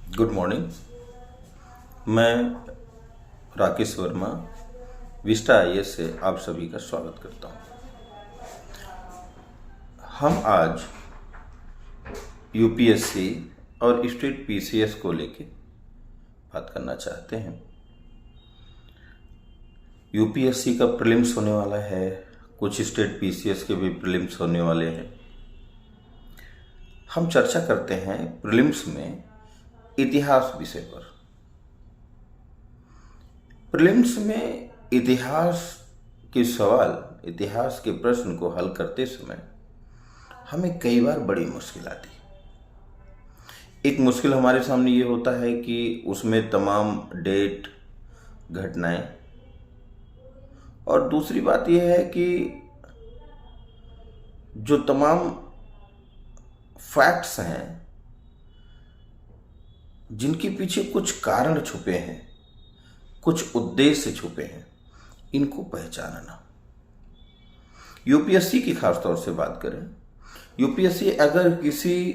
Good morning. मैं Rakesh Verma Vista IAS से आप सभी का स्वागत करता हूं। हम आज यूपीएससी और स्टेट पीसीएस को लेके बात करना चाहते हैं। यूपीएससी का प्रीलिम्स होने वाला है, कुछ स्टेट पीसीएस के भी प्रीलिम्स होने वाले हैं। हम चर्चा करते हैं प्रीलिम्स में इतिहास विषय पर। प्रीलिम्स में इतिहास के सवाल, इतिहास के प्रश्न को हल करते समय हमें कई बार बड़ी मुश्किल आती है। एक मुश्किल हमारे सामने ये होता है कि उसमें तमाम डेट, घटनाएं, और दूसरी बात यह है कि जो तमाम फैक्ट्स हैं जिनके पीछे कुछ कारण छुपे हैं, कुछ उद्देश्य छुपे हैं, इनको पहचानना। यूपीएससी की खास तौर से बात करें, यूपीएससी अगर किसी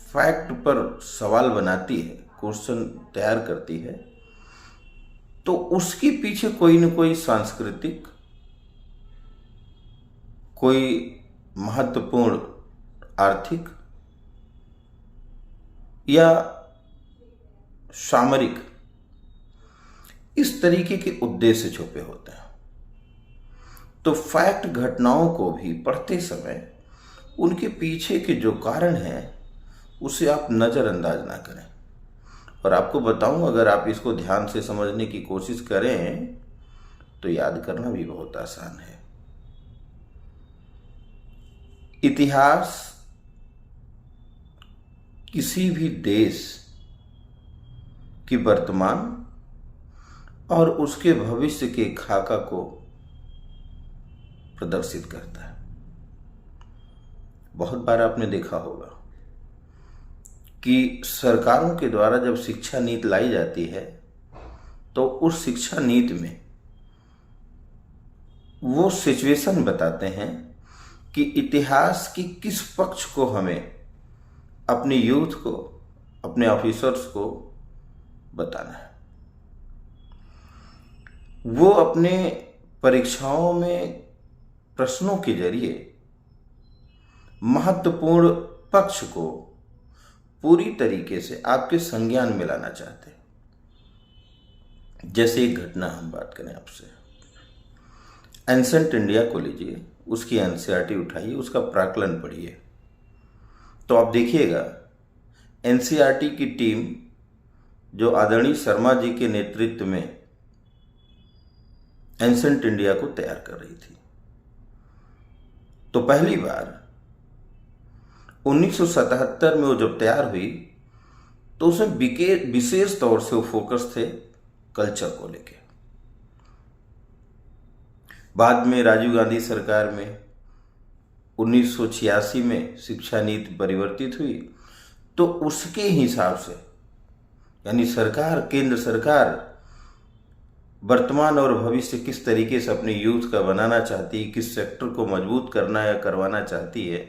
फैक्ट पर सवाल बनाती है, क्वेश्चन तैयार करती है, तो उसके पीछे कोई न कोई सांस्कृतिक, कोई महत्वपूर्ण आर्थिक या सामरिक, इस तरीके के उद्देश्य छुपे होते हैं। तो फैक्ट, घटनाओं को भी पढ़ते समय उनके पीछे के जो कारण हैं उसे आप नज़रअंदाज ना करें। और आपको बताऊं, अगर आप इसको ध्यान से समझने की कोशिश करें तो याद करना भी बहुत आसान है। इतिहास किसी भी देश की वर्तमान और उसके भविष्य के खाका को प्रदर्शित करता है। बहुत बार आपने देखा होगा कि सरकारों के द्वारा जब शिक्षा नीति लाई जाती है तो उस शिक्षा नीति में वो सिचुएशन बताते हैं कि इतिहास की किस पक्ष को हमें अपने यूथ को, अपने ऑफिसर्स को बताना है। वो अपने परीक्षाओं में प्रश्नों के जरिए महत्वपूर्ण पक्ष को पूरी तरीके से आपके संज्ञान में लाना चाहते हैं। जैसे एक घटना हम बात करें आपसे, एंसेंट इंडिया को लीजिए, उसकी एनसीईआरटी उठाइए, उसका प्राक्कलन पढ़िए, तो आप देखिएगा एनसीईआरटी की टीम जो आदरणीय शर्मा जी के नेतृत्व में एंसेंट इंडिया को तैयार कर रही थी, तो पहली बार 1977 में वो जब तैयार हुई तो उसमें विशेष तौर से वो फोकस थे कल्चर को लेके। बाद में राजीव गांधी सरकार में 1986 में शिक्षा नीति परिवर्तित हुई, तो उसके हिसाब से, यानी सरकार, केंद्र सरकार वर्तमान और भविष्य किस तरीके से अपने यूथ का बनाना चाहती है, किस सेक्टर को मजबूत करना या करवाना चाहती है,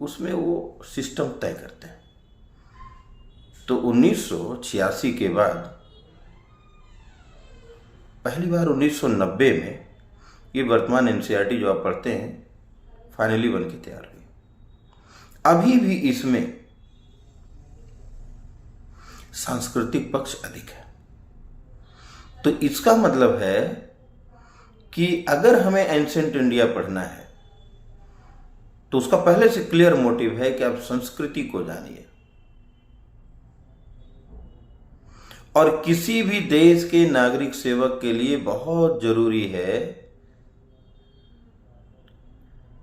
उसमें वो सिस्टम तय करते हैं। तो 1986 के बाद पहली बार 1990 में ये वर्तमान एनसीईआरटी जो आप पढ़ते हैं फाइनली बन के तैयार हुई। अभी भी इसमें सांस्कृतिक पक्ष अधिक है। तो इसका मतलब है कि अगर हमें एंसेंट इंडिया पढ़ना है तो उसका पहले से क्लियर मोटिव है कि आप संस्कृति को जानिए। और किसी भी देश के नागरिक सेवक के लिए बहुत जरूरी है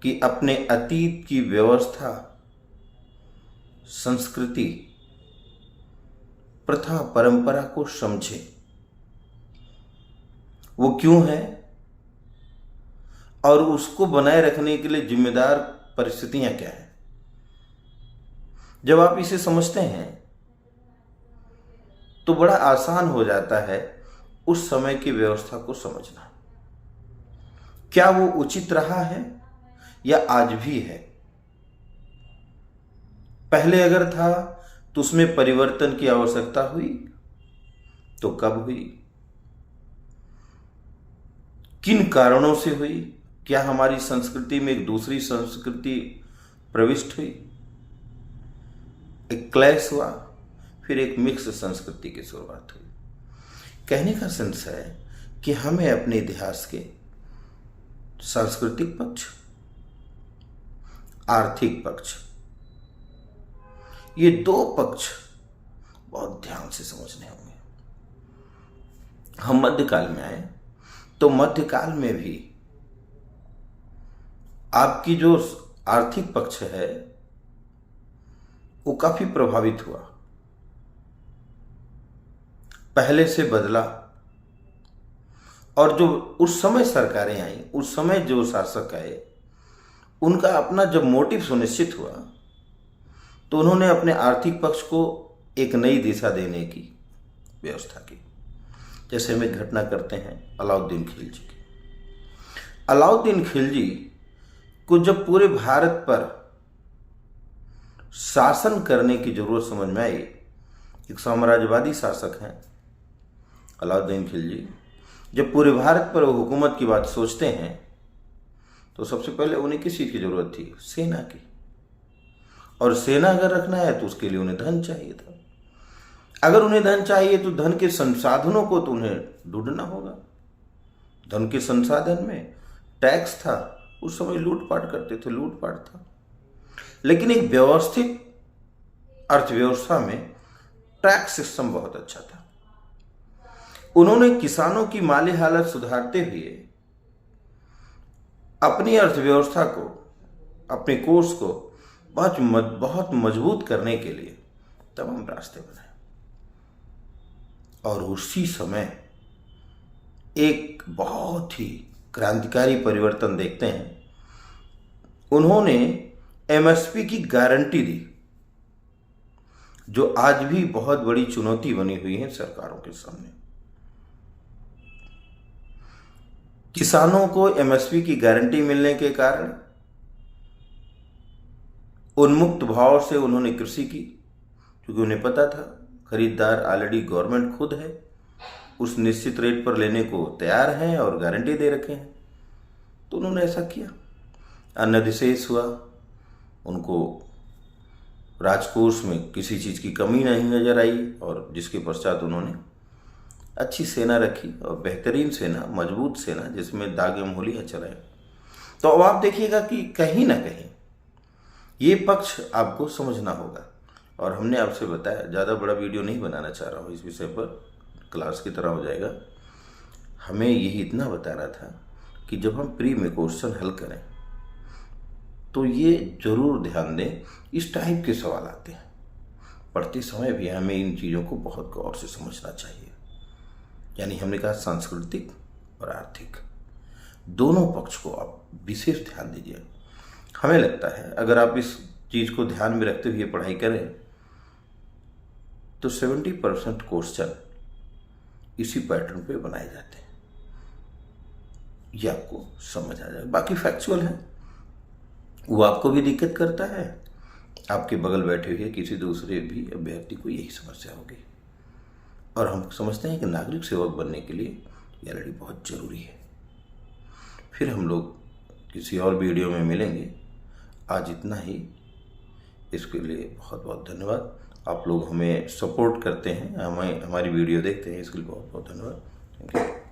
कि अपने अतीत की व्यवस्था, संस्कृति, प्रथा, परंपरा को समझे। वो क्यों है और उसको बनाए रखने के लिए जिम्मेदार परिस्थितियां क्या है। जब आप इसे समझते हैं तो बड़ा आसान हो जाता है उस समय की व्यवस्था को समझना। क्या वो उचित रहा है या आज भी है। पहले अगर था तो उसमें परिवर्तन की आवश्यकता हुई तो कब हुई, किन कारणों से हुई, क्या हमारी संस्कृति में एक दूसरी संस्कृति प्रविष्ट हुई, एक क्लैश हुआ, फिर एक मिक्स संस्कृति की शुरुआत हुई। कहने का सेंस है कि हमें अपने इतिहास के सांस्कृतिक पक्ष, आर्थिक पक्ष, ये दो पक्ष बहुत ध्यान से समझने होंगे। हम मध्यकाल में आए तो मध्यकाल में भी आपकी जो आर्थिक पक्ष है वो काफी प्रभावित हुआ, पहले से बदला। और जो उस समय सरकारें आई, उस समय जो शासक आए, उनका अपना जब मोटिव सुनिश्चित हुआ तो उन्होंने अपने आर्थिक पक्ष को एक नई दिशा देने की व्यवस्था की। जैसे हम एक घटना करते हैं अलाउद्दीन खिलजी की। अलाउद्दीन खिलजी को जब पूरे भारत पर शासन करने की जरूरत समझ में आई, एक साम्राज्यवादी शासक हैं अलाउद्दीन खिलजी, जब पूरे भारत पर वो हुकूमत की बात सोचते हैं तो सबसे पहले उन्हें किस चीज की जरूरत थी? सेना की। और सेना अगर रखना है तो उसके लिए उन्हें धन चाहिए था। अगर उन्हें धन चाहिए तो धन के संसाधनों को तो उन्हें ढूंढना होगा। धन के संसाधन में टैक्स था, उस समय लूटपाट करते थे, लूटपाट था। लेकिन एक व्यवस्थित अर्थव्यवस्था में टैक्स सिस्टम बहुत अच्छा था। उन्होंने किसानों की माली हालत सुधारते हुए अपनी अर्थव्यवस्था को, अपने कोर्स को बहुत मजबूत करने के लिए तमाम रास्ते बनाए। और उसी समय एक बहुत ही क्रांतिकारी परिवर्तन देखते हैं। उन्होंने एमएसपी की गारंटी दी, जो आज भी बहुत बड़ी चुनौती बनी हुई है सरकारों के सामने। किसानों को एमएसपी की गारंटी मिलने के कारण उन्मुक्त भाव से उन्होंने कृषि की, क्योंकि उन्हें पता था खरीदार ऑलरेडी गवर्नमेंट खुद है, उस निश्चित रेट पर लेने को तैयार हैं और गारंटी दे रखे हैं, तो उन्होंने ऐसा किया। अन्नधिशेष हुआ, उनको राजकोष में किसी चीज़ की कमी नहीं नजर आई, और जिसके पश्चात उन्होंने अच्छी सेना रखी, और बेहतरीन सेना, मजबूत सेना, जिसमें दाग अंगुलियां चलाए। तो अब आप देखिएगा कि कहीं ना कहीं ये पक्ष आपको समझना होगा। और हमने आपसे बताया, ज़्यादा बड़ा वीडियो नहीं बनाना चाह रहा हूँ इस विषय पर, क्लास की तरह हो जाएगा। हमें यही इतना बता रहा था कि जब हम प्री में क्वेश्चन हल करें तो ये जरूर ध्यान दें, इस टाइप के सवाल आते हैं। पढ़ते समय भी हमें इन चीज़ों को बहुत गौर से समझना चाहिए। यानी हमने कहा सांस्कृतिक और आर्थिक दोनों पक्ष को आप विशेष ध्यान दीजिए। हमें लगता है अगर आप इस चीज़ को ध्यान में रखते हुए पढ़ाई करें तो 70% क्वेश्चन इसी पैटर्न पे बनाए जाते हैं, ये आपको समझ आ जाएगा। बाकी फैक्चुअल है, वो आपको भी दिक्कत करता है, आपके बगल बैठे हुए किसी दूसरे भी अभ्यर्थी को यही समस्या होगी। और हम समझते हैं कि नागरिक सेवक बनने के लिए ये ऑलरेडी बहुत ज़रूरी है। फिर हम लोग किसी और वीडियो में मिलेंगे। आज इतना ही, इसके लिए बहुत बहुत धन्यवाद। आप लोग हमें सपोर्ट करते हैं, हमारी वीडियो देखते हैं, इसके लिए बहुत बहुत धन्यवाद। Thank you.